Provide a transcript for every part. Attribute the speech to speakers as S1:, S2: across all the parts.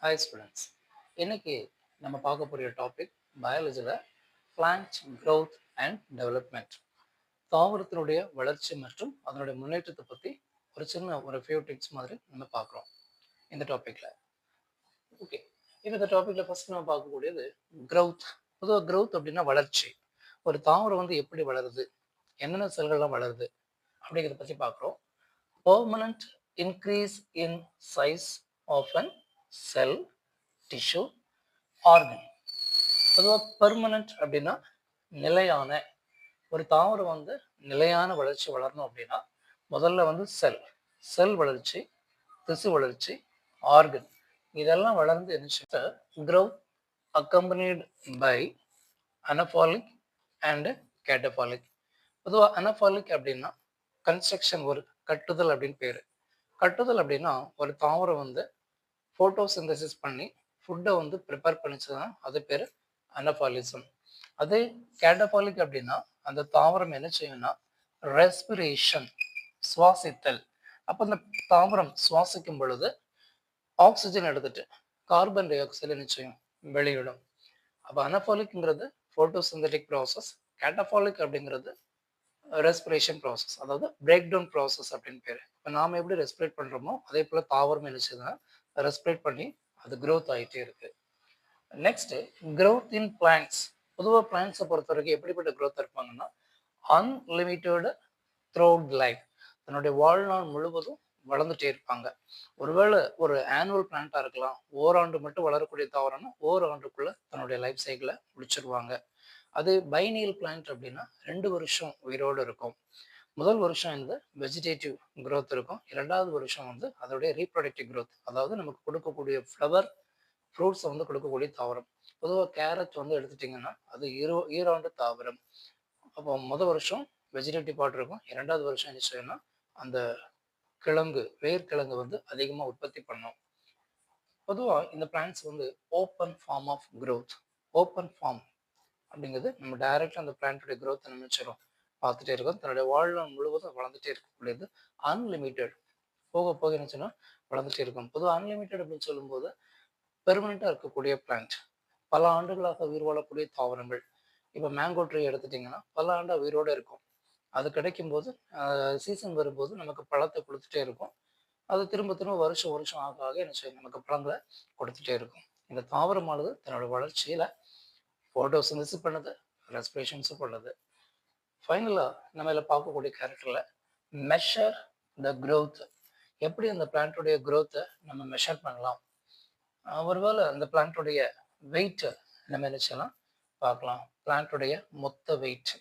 S1: Hi students. இன்னைக்கு நம்ம பார்க்க போகிற டாபிக் பயாலஜியில் பிளான்ட் growth அண்ட் டெவலப்மெண்ட். தாவரத்தினுடைய வளர்ச்சி மற்றும் அதனுடைய முன்னேற்றத்தை பற்றி ஒரு ஃபியூ டிப்ஸ் மாதிரி நம்ம பார்க்குறோம் இந்த டாப்பிக்கில். ஓகே, இந்த டாப்பிக்கில் ஃபர்ஸ்ட் நம்ம பார்க்கக்கூடியது growth. பொதுவாக growth அப்படின்னா வளர்ச்சி. ஒரு தாவரம் வந்து எப்படி வளருது, என்னென்ன செல்கள்லாம் வளருது அப்படிங்கிறத பற்றி பார்க்குறோம். Permanent increase in size of an cell, tissue, organ. பொதுவாக பெர்மனன்ட் அப்படின்னா நிலையான, ஒரு தாவரம் வந்து நிலையான வளர்ச்சி வளரணும் அப்படின்னா முதல்ல வந்து செல் வளர்ச்சி, திசு வளர்ச்சி, ஆர்கன் இதெல்லாம் வளர்ந்து என்ன growth accompanied by anabolic and catabolic. பொதுவாக அனபாலிக் அப்படின்னா கன்ஸ்ட்ரக்ஷன், ஒரு கட்டுதல் அப்படின்னு பேர். கட்டுதல் அப்படின்னா ஒரு தாவரம் வந்து ஃபோட்டோசிந்தசிஸ் பண்ணி ஃபுட்டை வந்து ப்ரிப்பேர் பண்ணிச்சுன்னா அது பேர் அனபாலிசம். அதே கேட்டபாலிக் அப்படின்னா அந்த தாவரம் என்ன செய்யும்னா ரெஸ்பிரேஷன், சுவாசித்தல். அப்போ அந்த தாவரம் சுவாசிக்கும் பொழுது ஆக்சிஜன் எடுத்துட்டு கார்பன் டை ஆக்சைடு என்ன செய்யும், வெளியிடும். அப்போ அனபாலிக்ங்கிறது ஃபோட்டோசிந்தட்டிக் ப்ராசஸ், கேட்டபாலிக் அப்படிங்கிறது ரெஸ்பிரேஷன் ப்ராசஸ், அதாவது பிரேக் டவுன் ப்ராசஸ் அப்படின்னு பேர். இப்போ நாம் எப்படி ரெஸ்பிரேட் பண்ணுறோமோ அதே போல் தாவரம் என்ன செய்யுதுன்னா ரெஸ்பிரேட் பண்ணி அது growth ஆகிட்டே இருக்கு. நெக்ஸ்ட் growth இன் பிளான்ட்ஸ். பொதுவாக பிளான்ட்ஸை பொறுத்த வரைக்கும் எப்படிப்பட்ட growth இருப்பாங்கன்னா அன்லிமிட்டெட் த்ரூஅவுட் லைஃப், தன்னுடைய வாழ்நாள் முழுவதும் வளர்ந்துட்டே இருப்பாங்க. ஒருவேளை ஒரு ஆனுவல் பிளான்ட்டாக இருக்கலாம், ஓராண்டு மட்டும் வளரக்கூடிய தாவரம்னா ஓராண்டுக்குள்ள தன்னுடைய லைஃப் சைக்கிளை முடிச்சிருவாங்க. அது பைனியல் பிளான்ட் அப்படின்னா 2 வருஷம் உயிரோடு இருக்கும். முதல் வருஷம் இந்த வெஜிடேட்டிவ் growth இருக்கும், இரண்டாவது வருஷம் வந்து அதோடைய ரீப்ரொடக்டிவ் growth, அதாவது நமக்கு கொடுக்கக்கூடிய ஃப்ளவர் ஃப்ரூட்ஸை வந்து கொடுக்கக்கூடிய தாவரம். பொதுவாக கேரட் வந்து எடுத்துட்டிங்கன்னா அது ஈராண்டு தாவரம். அப்போ முதல் வருஷம் வெஜிடேட்டிவ் பார்ட் இருக்கும், இரண்டாவது வருஷம் என்ன செய்யணும்னா அந்த வேர்க்கிழங்கு வந்து அதிகமாக உற்பத்தி பண்ணும். பொதுவாக இந்த பிளான்ட்ஸ் வந்து open form of growth. Open form அப்படிங்கிறது நம்ம டைரக்டாக அந்த பிளான்ட்டுடைய growth நினைச்சிடும் பார்த்துட்டே இருக்கும். தன்னுடைய வாழ்நாள் முழுவதும் வளர்ந்துட்டே இருக்கக்கூடியது. அன்லிமிட்டெட், போக போக என்ன சொன்னால் வளர்ந்துட்டே இருக்கும். பொதுவாக அன்லிமிட்டெட் அப்படின்னு சொல்லும்போது பெர்மனெண்ட்டாக இருக்கக்கூடிய பிளான்ட், பல ஆண்டுகளாக உயிர் வாழக்கூடிய தாவரங்கள். இப்போ மேங்கோ ட்ரீ எடுத்துட்டிங்கன்னா பல ஆண்டாக உயிரோடு இருக்கும். அது கிடைக்கும் போது சீசன் வரும்போது நமக்கு பழத்தை கொடுத்துட்டே இருக்கும். அது திரும்ப திரும்ப வருஷம் வருஷம் ஆக ஆக என்ன செய்யும், நமக்கு பழங்களை கொடுத்துட்டே இருக்கும். இந்த தாவரமானது தன்னோட வளர்ச்சியில் ஃபோட்டோசிந்தசிஸ் பண்ணுது, ரெஸ்பிரேஷன்ஸும் பண்ணுது. ஃபைனலாக நம்ம இதில் பார்க்கக்கூடிய கேரக்டரில் மெஷர் த growth. எப்படி அந்த பிளான்ட்டுடைய growth-ஐ நம்ம மெஷர் பண்ணலாம், ஒருவேளை அந்த பிளான்ட்டுடைய வெயிட்டை நம்ம என்ன செய்யலாம் பார்க்கலாம். பிளான்ட்டுடைய மொத்த வெயிட்,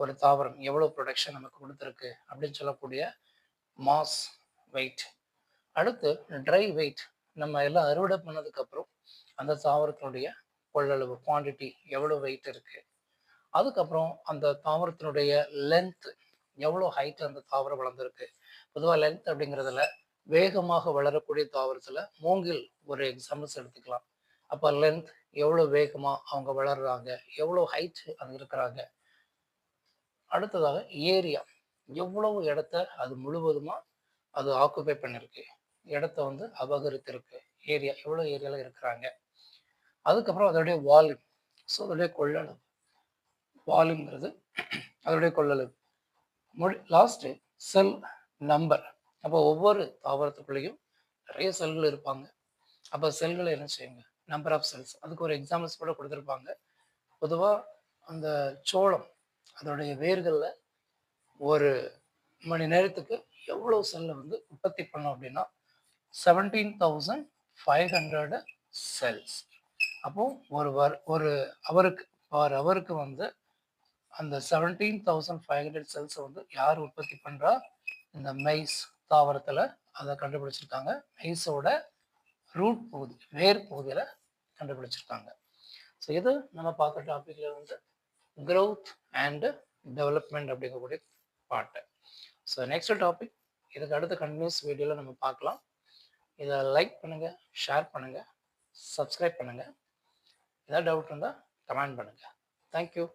S1: ஒரு தாவரம் எவ்வளோ ப்ரொடக்ஷன் நமக்கு கொடுத்துருக்கு அப்படின்னு சொல்லக்கூடிய மாஸ் வெயிட். அடுத்து ட்ரை வெயிட், நம்ம எல்லாம் அறுவடை பண்ணதுக்கப்புறம் அந்த தாவரத்தினுடைய கொள்ளளவு குவான்டிட்டி எவ்வளோ வெயிட் இருக்குது. அதுக்கப்புறம் அந்த தாவரத்தினுடைய லென்த், எவ்வளோ ஹைட் அந்த தாவரம் வளர்ந்துருக்கு. பொதுவாக லென்த் அப்படிங்கிறதுல வேகமாக வளரக்கூடிய தாவரத்தில் மூங்கில் ஒரு எக்ஸாம்பிள்ஸ் எடுத்துக்கலாம். அப்போ லென்த் எவ்வளோ வேகமாக அவங்க வளர்கிறாங்க, எவ்வளோ ஹைட் அது இருக்கிறாங்க. அடுத்ததாக ஏரியா, எவ்வளவு இடத்த அது முழுவதுமாக அது ஆக்குபை பண்ணிருக்கு, இடத்த வந்து அபகரித்திருக்கு, ஏரியா எவ்வளோ ஏரியாவில் இருக்கிறாங்க. அதுக்கப்புறம் அதோடைய வால்யூம், ஸோ அதோடைய கொள்ளளவு, வால்யூம்ங்கிறது அதோடைய கொள்ளளவு. Last cell number. அப்போ ஒவ்வொரு தாவரத்துக்குள்ளேயும் நிறைய செல்கள் இருப்பாங்க. அப்போ செல்களை என்ன செய்யுங்க, நம்பர் ஆஃப் செல்ஸ், அதுக்கு ஒரு எக்ஸாம்பிள்ஸ் கூட கொடுத்துருப்பாங்க. பொதுவாக அந்த சோளம் அதோடைய வேர்களில் ஒரு மணி நேரத்துக்கு எவ்வளோ செல்லை வந்து உற்பத்தி பண்ணோம் அப்படின்னா 17,500 செல்ஸ். அப்போ ஒரு அவருக்கு வந்து அந்த 17,500 செல்ஸை வந்து யார் உற்பத்தி பண்ணுறா, இந்த மெய்ஸ் தாவரத்தில் அதை கண்டுபிடிச்சிருக்காங்க. மெய்ஸோட ரூட் பகுதி, வேர் பகுதியில் கண்டுபிடிச்சிருக்காங்க. ஸோ இது நம்ம பார்க்குற டாப்பிக்கில் வந்து growth அண்டு டெவலப்மெண்ட் அப்படிங்கக்கூடிய பாட்டு. ஸோ நெக்ஸ்ட் டாபிக், இதுக்கு அடுத்த கண்டினியூஸ் வீடியோவில் நம்ம பார்க்கலாம். இதை லைக் பண்ணுங்கள், ஷேர் பண்ணுங்கள், சப்ஸ்கிரைப் பண்ணுங்கள். ஏதாவது டவுட் இருந்தால் கமெண்ட் பண்ணுங்கள். தேங்க்யூ.